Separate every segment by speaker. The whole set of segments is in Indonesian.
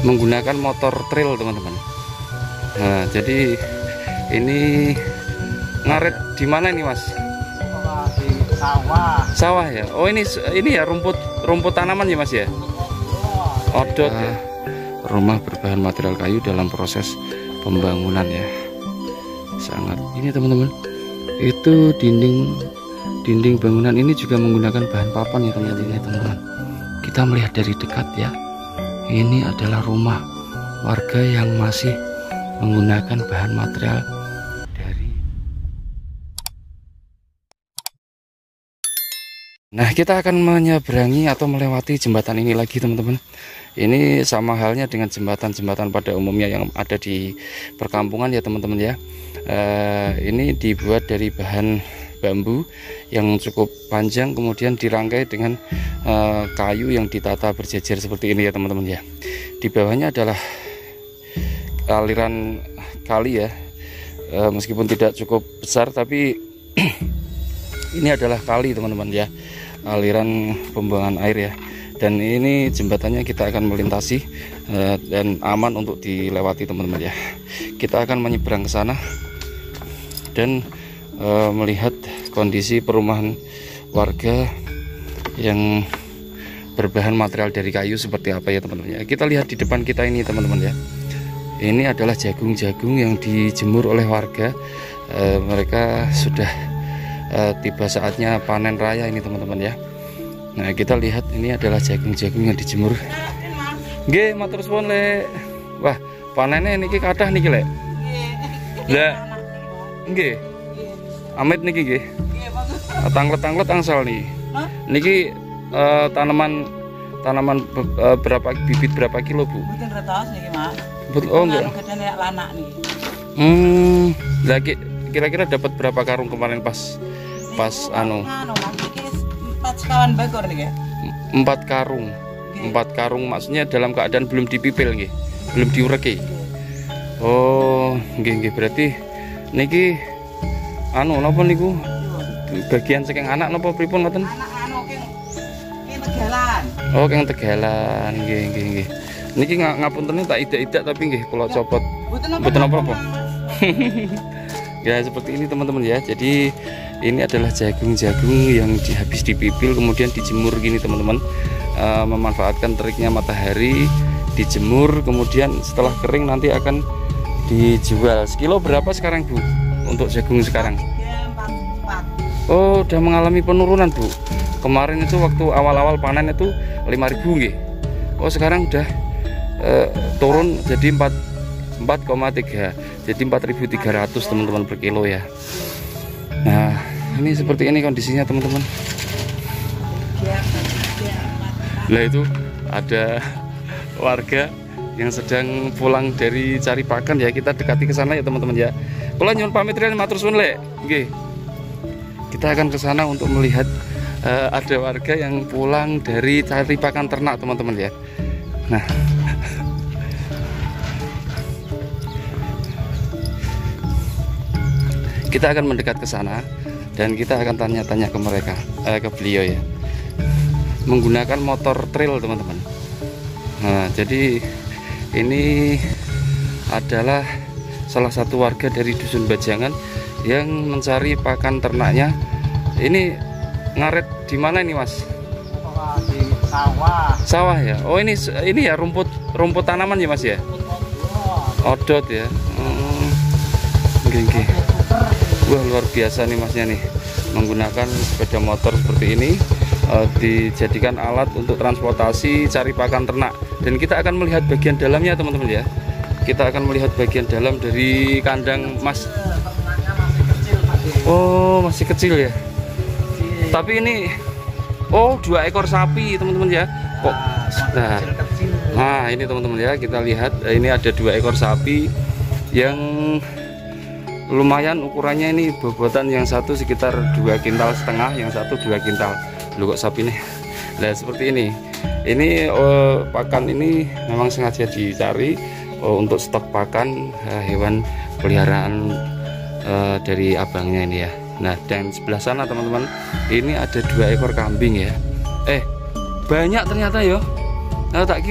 Speaker 1: menggunakan motor trail teman-teman. Nah, jadi ini ngaret di mana ini Mas?
Speaker 2: Di sawah.
Speaker 1: Sawah ya. Oh ini ya rumput tanaman ya Mas ya. Odot ya. Rumah berbahan material kayu dalam proses pembangunan ya. Sangat ini teman-teman. Itu dinding bangunan ini juga menggunakan bahan papan ya teman-teman. Kita melihat dari dekat ya. Ini adalah rumah warga yang masih menggunakan bahan material dari. Nah, kita akan menyeberangi atau melewati jembatan ini lagi teman-teman. Ini sama halnya dengan jembatan-jembatan pada umumnya yang ada di perkampungan ya teman-teman ya. Ini dibuat dari bahan bambu yang cukup panjang, kemudian dirangkai dengan kayu yang ditata berjejer seperti ini ya teman-teman ya. Di bawahnya adalah aliran kali ya, meskipun tidak cukup besar tapi ini adalah kali teman-teman ya, aliran pembuangan air ya. Dan ini jembatannya kita akan melintasi dan aman untuk dilewati teman-teman ya. Kita akan menyeberang ke sana dan melihat kondisi perumahan warga yang berbahan material dari kayu seperti apa ya teman-teman ya. Kita lihat di depan kita ini teman-teman ya. Ini adalah jagung-jagung yang dijemur oleh warga. Mereka sudah tiba saatnya panen raya ini teman-teman ya. Nah, kita lihat ini adalah jagung-jagung yang dijemur. Nggih, matur suwun Lek. Wah, panennya niki kathah niki Lek. Lah. Nggih. Amit niki nggih. Tanglet-tanglet angsal nih. Niki tanaman berapa bibit berapa kilo, Bu?
Speaker 2: Mboten retos niki, Mas.
Speaker 1: Oh, enggak.
Speaker 2: Gedene lanak niki.
Speaker 1: Lagi kira-kira dapat berapa karung kemarin pas anu?
Speaker 2: Mas, 4 sekawan bakor niki.
Speaker 1: 4 karung. 4 karung maksudnya dalam keadaan belum dipipil nggih. Belum diureki. Oh, nggih berarti niki anu napa niku? Bagian saking anak napa pripun ngoten?
Speaker 2: Anak anu keng tegalan.
Speaker 1: Oh, keng tegalan. Nggih. Niki ngapunten tak idak-idak tapi nggih kula copot. Mboten apa-apa. Ya seperti ini teman-teman ya. Jadi ini adalah jagung-jagung yang habis dipipil kemudian dijemur gini teman-teman. Memanfaatkan teriknya matahari, dijemur kemudian setelah kering nanti akan dijual. Sekilo berapa sekarang Bu untuk jagung sekarang?
Speaker 2: Ya, 4.
Speaker 1: Oh, udah mengalami penurunan Bu. Kemarin itu waktu awal-awal panen itu 5.000 nggih. Oh, sekarang udah turun jadi 4,3. Jadi 4.300 teman-teman per kilo ya. Nah, ini seperti ini kondisinya teman-teman. Nah, itu ada warga yang sedang pulang dari cari pakan ya. Kita dekati ke sana ya teman-teman ya. Kula nyuwun pamit riyen matur suwun Lek. Nggih. Kita akan ke sana untuk melihat ada warga yang pulang dari cari pakan ternak teman-teman ya. Nah, kita akan mendekat ke sana dan kita akan tanya-tanya ke mereka, ke beliau ya. Menggunakan motor trail teman-teman. Nah, jadi ini adalah salah satu warga dari Dusun Bajangan yang mencari pakan ternaknya. Ini ngaret di mana ini Mas?
Speaker 2: Di sawah.
Speaker 1: Sawah ya. Oh ini ya rumput tanaman ya Mas ya. Odot ya. Nggih. Wah, luar biasa nih Masnya nih. Menggunakan sepeda motor seperti ini dijadikan alat untuk transportasi cari pakan ternak. Dan kita akan melihat bagian dalamnya teman-teman ya. Kita akan melihat bagian dalam dari kandang Mas. Oh, masih kecil ya. Tapi ini oh 2 ekor sapi teman-teman ya. Kok nah ini teman-teman ya, kita lihat ini ada 2 ekor sapi yang lumayan ukurannya. Ini bobotan yang satu sekitar 2,5 kintal, yang satu 2 kintal. Loh kok sapi nih. Nah seperti ini. Ini pakan ini memang sengaja dicari untuk stok pakan hewan peliharaan dari abangnya ini ya. Nah, dan sebelah sana teman-teman, ini ada 2 ekor kambing ya. Banyak ternyata ya. Nah, tak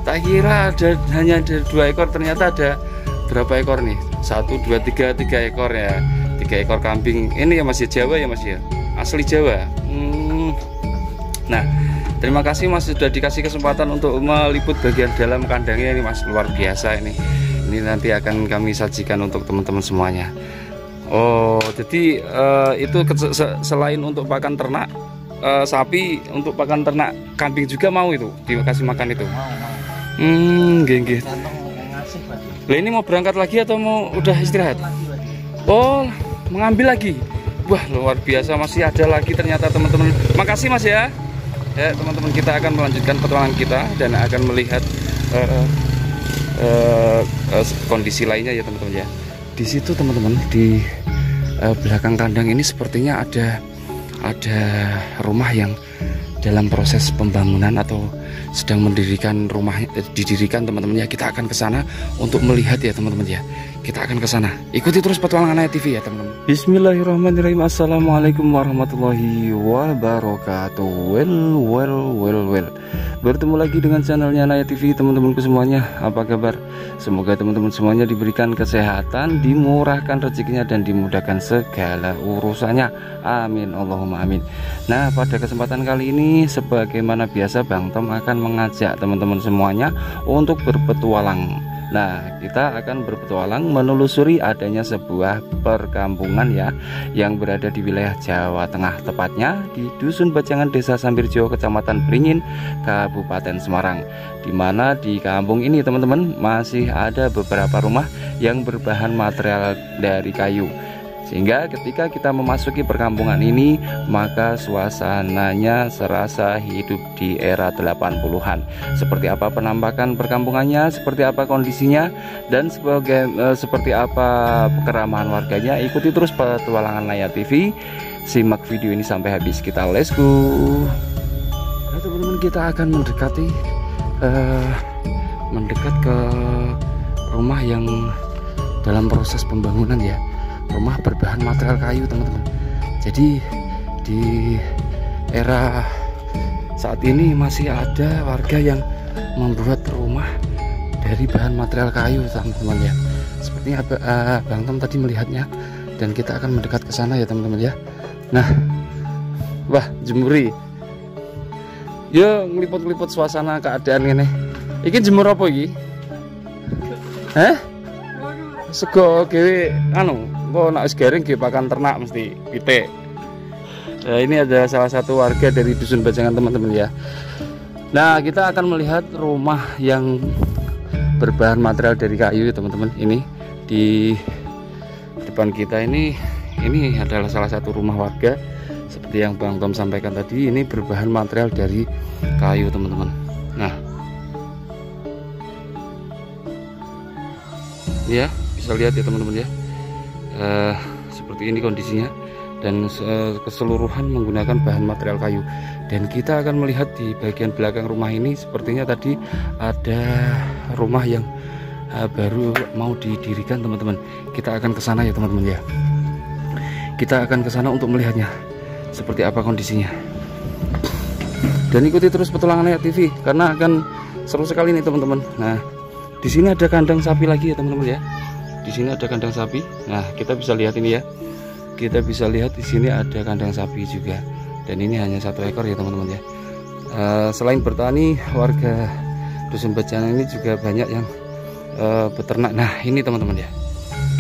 Speaker 1: Tak kira hanya ada 2 ekor, ternyata ada berapa ekor nih? 1, 2, 3 ekor ya. 3 ekor kambing. Ini ya Mas ya, Jawa ya Mas ya, asli Jawa. Nah, terima kasih Mas sudah dikasih kesempatan untuk meliput bagian dalam kandangnya ini Mas, luar biasa ini. Ini nanti akan kami sajikan untuk teman-teman semuanya. Oh, jadi itu selain untuk pakan ternak sapi, untuk pakan ternak kambing juga mau itu dikasih makan itu. Nggih. Lah ini mau berangkat lagi atau mau udah istirahat? Oh, mengambil lagi. Wah, luar biasa, masih ada lagi ternyata teman-teman. Makasih Mas ya. Ya, teman-teman, kita akan melanjutkan petualangan kita dan akan melihat kondisi lainnya ya teman-teman ya. Di situ teman-teman, di belakang kandang ini sepertinya ada rumah yang dalam proses pembangunan atau sedang mendirikan rumah, didirikan teman-teman ya. Kita akan ke sana untuk melihat ya teman-teman ya. Kita akan ke sana. Ikuti terus petualangan Naya TV ya teman-teman. Bismillahirrahmanirrahim. Assalamualaikum warahmatullahi wabarakatuh. Well. Bertemu lagi dengan channelnya Naya TV teman-temanku semuanya. Apa kabar? Semoga teman-teman semuanya diberikan kesehatan, dimurahkan rezekinya dan dimudahkan segala urusannya. Amin Allahumma amin. Nah, pada kesempatan kali ini sebagaimana biasa Bang Tom akan mengajak teman-teman semuanya untuk berpetualang. Nah, kita akan berpetualang menelusuri adanya sebuah perkampungan ya, yang berada di wilayah Jawa Tengah, tepatnya di Dusun Bajangan, Desa Sambirjo, Kecamatan Beringin, Kabupaten Semarang. Dimana di kampung ini teman-teman masih ada beberapa rumah yang berbahan material dari kayu. Sehingga ketika kita memasuki perkampungan ini, maka suasananya serasa hidup di era 80-an. Seperti apa penampakan perkampungannya, seperti apa kondisinya, dan seperti apa keramahan warganya, ikuti terus petualangan Naya TV. Simak video ini sampai habis, kita let's go. Nah teman-teman, kita akan mendekat ke rumah yang dalam proses pembangunan ya. Rumah berbahan material kayu teman-teman. Jadi di era saat ini masih ada warga yang membuat rumah dari bahan material kayu teman-teman ya. Sepertinya Bang Tom tadi melihatnya, dan kita akan mendekat ke sana ya teman-teman ya. Nah, wah jemuri. Yo ngeliput-ngeliput suasana keadaan ini. Iki jemur apa iki? Hah? Sego gawe anu, kok nak wis garing ge pakan ternak mesti pitik. Nah, ini ada salah satu warga dari Dusun Bajangan teman-teman ya. Nah, kita akan melihat rumah yang berbahan material dari kayu ya teman-teman. Ini di depan kita ini adalah salah satu rumah warga. Seperti yang Bang Tom sampaikan tadi, ini berbahan material dari kayu teman-teman. Nah, ya bisa lihat ya teman-teman ya, seperti ini kondisinya, dan keseluruhan menggunakan bahan material kayu. Dan kita akan melihat di bagian belakang rumah ini, sepertinya tadi ada rumah yang baru mau didirikan teman-teman. Kita akan ke sana ya teman-teman ya. Kita akan ke sana untuk melihatnya seperti apa kondisinya. Dan ikuti terus petualangan Naya TV karena akan seru sekali nih teman-teman. Nah, di sini ada kandang sapi lagi ya teman-teman ya. Di sini ada kandang sapi. Nah, kita bisa lihat ini ya. Kita bisa lihat di sini ada kandang sapi juga. Dan ini hanya 1 ekor ya teman-teman ya. Selain bertani, warga Dusun Bajangan ini juga banyak yang beternak. Nah, ini teman-teman ya.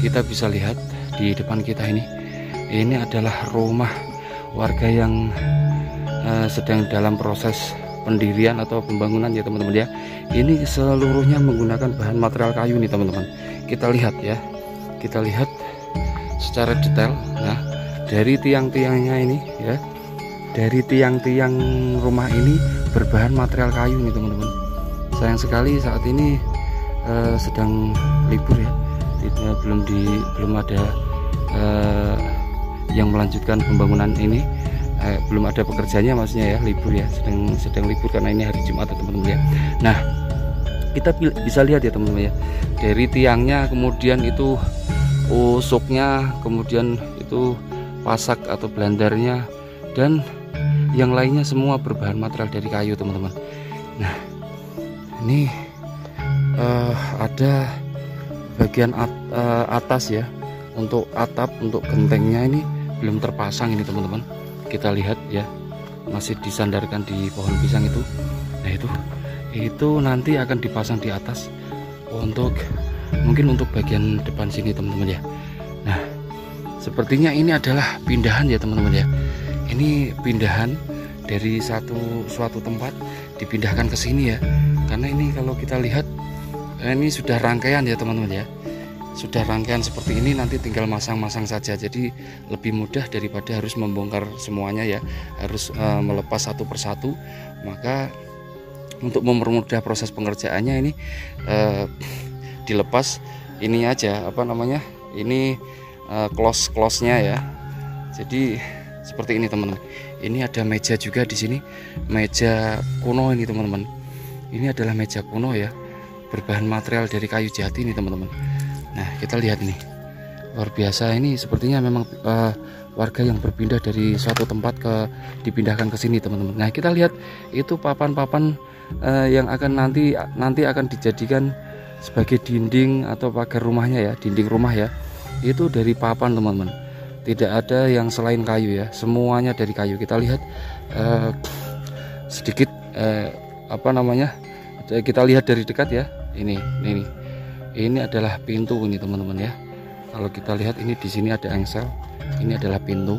Speaker 1: Kita bisa lihat di depan kita ini. Ini adalah rumah warga yang sedang dalam proses pendirian atau pembangunan ya teman-teman ya. Ini seluruhnya menggunakan bahan material kayu nih teman-teman. Kita lihat ya, kita lihat secara detail. Nah, dari tiang-tiangnya ini ya, dari tiang-tiang rumah ini berbahan material kayu nih teman-teman. Sayang sekali saat ini sedang libur ya, belum ada yang melanjutkan pembangunan ini. Belum ada pekerjanya maksudnya ya, libur ya, sedang libur karena ini hari Jumat ya teman-teman ya. Nah, kita bisa lihat ya teman-teman ya, dari tiangnya, kemudian itu usuknya, kemudian itu pasak atau belandarnya, dan yang lainnya semua berbahan material dari kayu teman-teman. Nah, ini ada bagian atas ya, untuk atap, untuk gentengnya ini belum terpasang ini teman-teman. Kita lihat ya, masih disandarkan di pohon pisang itu. Nah itu nanti akan dipasang di atas untuk mungkin untuk bagian depan sini teman-teman ya. Nah sepertinya ini adalah pindahan ya teman-teman ya. Ini pindahan dari suatu tempat dipindahkan ke sini ya. Karena ini kalau kita lihat ini sudah rangkaian ya teman-teman ya. Sudah rangkaian seperti ini, nanti tinggal masang-masang saja. Jadi lebih mudah daripada harus membongkar semuanya ya, harus melepas satu persatu. Maka untuk mempermudah proses pengerjaannya ini dilepas ini aja, apa namanya, ini close-nya ya. Jadi seperti ini teman-teman. Ini ada meja juga di sini, meja kuno ini teman-teman. Ini adalah meja kuno ya, berbahan material dari kayu jati ini teman-teman. Nah kita lihat ini, luar biasa. Ini sepertinya memang warga yang berpindah dari suatu tempat dipindahkan ke sini teman-teman. Nah kita lihat itu papan-papan yang akan nanti akan dijadikan sebagai dinding atau pagar rumahnya ya, dinding rumah ya. Itu dari papan teman-teman, tidak ada yang selain kayu ya, semuanya dari kayu. Kita lihat sedikit apa namanya, kita lihat dari dekat ya. Ini adalah pintu ini teman-teman ya. Kalau kita lihat ini di sini ada engsel, ini adalah pintu.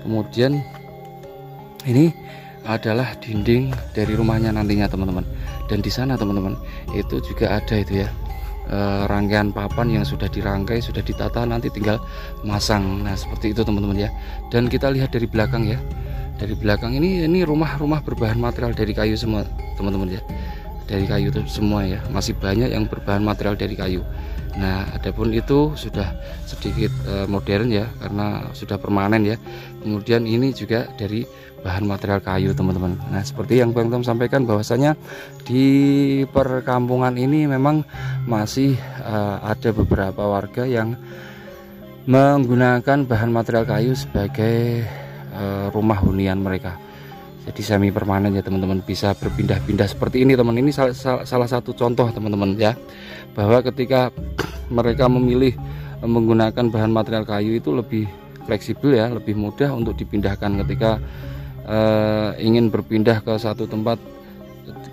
Speaker 1: Kemudian ini adalah dinding dari rumahnya nantinya teman-teman. Dan di sana teman-teman itu juga ada itu ya, rangkaian papan yang sudah dirangkai, sudah ditata, nanti tinggal masang. Nah seperti itu teman-teman ya. Dan kita lihat dari belakang ya, dari belakang ini rumah-rumah berbahan material dari kayu semua teman-teman ya. Dari kayu itu semua ya, masih banyak yang berbahan material dari kayu. Nah adapun itu sudah sedikit modern ya, karena sudah permanen ya. Kemudian ini juga dari bahan material kayu teman-teman. Nah seperti yang Bang Tom sampaikan, bahwasanya di perkampungan ini memang masih ada beberapa warga yang menggunakan bahan material kayu sebagai rumah hunian mereka. Jadi semi permanen ya teman-teman, bisa berpindah-pindah seperti ini teman. Ini salah satu contoh teman-teman ya, bahwa ketika mereka memilih menggunakan bahan material kayu itu lebih fleksibel ya, lebih mudah untuk dipindahkan ketika ingin berpindah ke satu tempat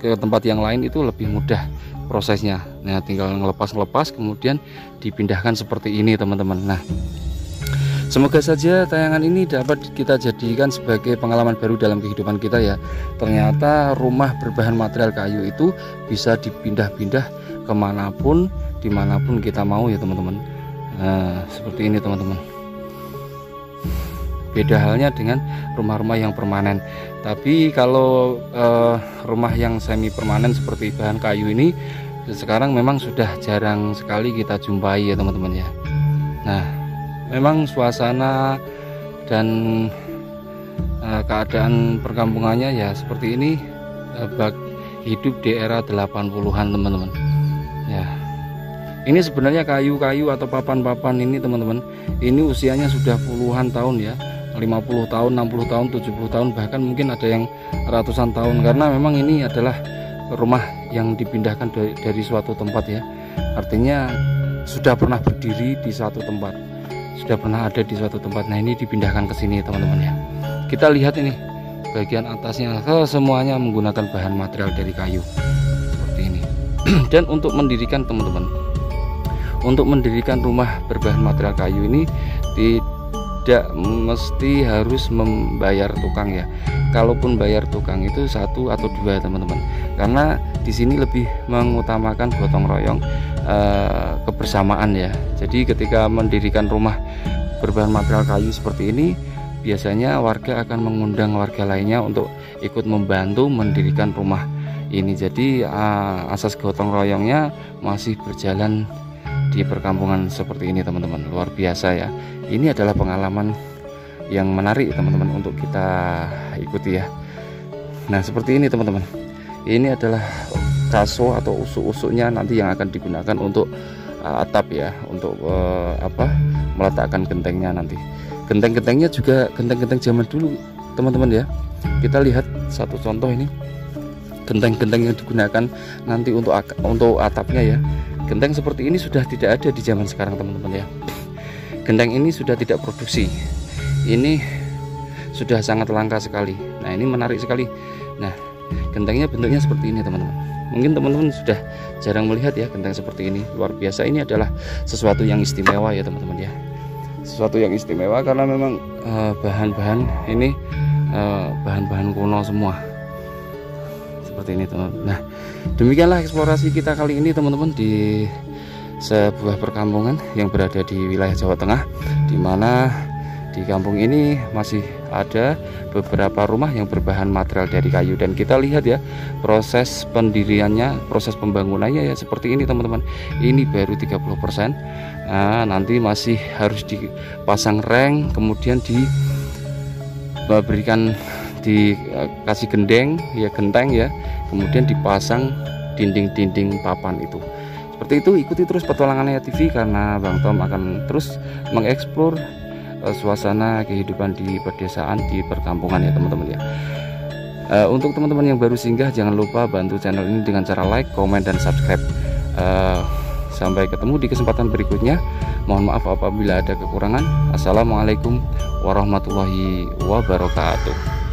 Speaker 1: ke tempat yang lain, itu lebih mudah prosesnya. Nah tinggal ngelepas kemudian dipindahkan seperti ini teman-teman. Nah semoga saja tayangan ini dapat kita jadikan sebagai pengalaman baru dalam kehidupan kita ya. Ternyata rumah berbahan material kayu itu bisa dipindah-pindah kemanapun, dimanapun kita mau ya teman-teman. Nah seperti ini teman-teman. Beda halnya dengan rumah-rumah yang permanen. Tapi kalau rumah yang semi permanen seperti bahan kayu ini sekarang memang sudah jarang sekali kita jumpai ya teman-teman ya. Nah memang suasana dan keadaan perkampungannya ya seperti ini, hidup di era 80-an teman-teman ya. Ini sebenarnya kayu-kayu atau papan-papan ini teman-teman, ini usianya sudah puluhan tahun ya, 50 tahun, 60 tahun, 70 tahun, bahkan mungkin ada yang ratusan tahun. Karena memang ini adalah rumah yang dipindahkan dari suatu tempat ya, artinya sudah pernah berdiri di suatu tempat, sudah pernah ada di suatu tempat. Nah ini dipindahkan ke sini teman-teman ya. Kita lihat ini bagian atasnya semuanya menggunakan bahan material dari kayu seperti ini. Dan untuk mendirikan teman-teman, untuk mendirikan rumah berbahan material kayu ini tidak mesti harus membayar tukang ya. Kalaupun bayar tukang itu 1 atau 2 teman-teman, karena di sini lebih mengutamakan gotong royong, kebersamaan ya. Jadi ketika mendirikan rumah berbahan material kayu seperti ini, biasanya warga akan mengundang warga lainnya untuk ikut membantu mendirikan rumah ini. Jadi asas gotong royongnya masih berjalan di perkampungan seperti ini teman-teman. Luar biasa ya. Ini adalah pengalaman yang menarik teman-teman untuk kita ikuti ya. Nah seperti ini teman-teman, ini adalah kaso atau usuk-usuknya nanti yang akan digunakan untuk atap ya, untuk meletakkan gentengnya nanti. Genteng-gentengnya juga genteng-genteng zaman dulu teman-teman ya. Kita lihat satu contoh ini. genteng-genteng yang digunakan nanti untuk atapnya ya. Genteng seperti ini sudah tidak ada di zaman sekarang teman-teman ya. Genteng ini sudah tidak produksi. Ini sudah sangat langka sekali. Nah, ini menarik sekali. Nah, gentengnya bentuknya seperti ini teman-teman. Mungkin teman-teman sudah jarang melihat ya genteng seperti ini. Luar biasa, ini adalah sesuatu yang istimewa ya teman-teman ya. Sesuatu yang istimewa karena memang bahan-bahan ini bahan-bahan kuno semua seperti ini teman-teman. Nah, demikianlah eksplorasi kita kali ini teman-teman di sebuah perkampungan yang berada di wilayah Jawa Tengah, di mana di kampung ini masih ada beberapa rumah yang berbahan material dari kayu, dan kita lihat ya proses pendiriannya, proses pembangunannya ya seperti ini teman-teman. Ini baru 30%. Nah, nanti masih harus dipasang reng, kemudian diberikan dikasih genteng ya, kemudian dipasang dinding-dinding papan itu. Seperti itu, ikuti terus petualangannya TV karena Bang Tom akan terus mengeksplor suasana kehidupan di pedesaan, di perkampungan ya teman-teman ya. Untuk teman-teman yang baru singgah, jangan lupa bantu channel ini dengan cara like, komen, dan subscribe. Sampai ketemu di kesempatan berikutnya. Mohon maaf apabila ada kekurangan. Assalamualaikum warahmatullahi wabarakatuh.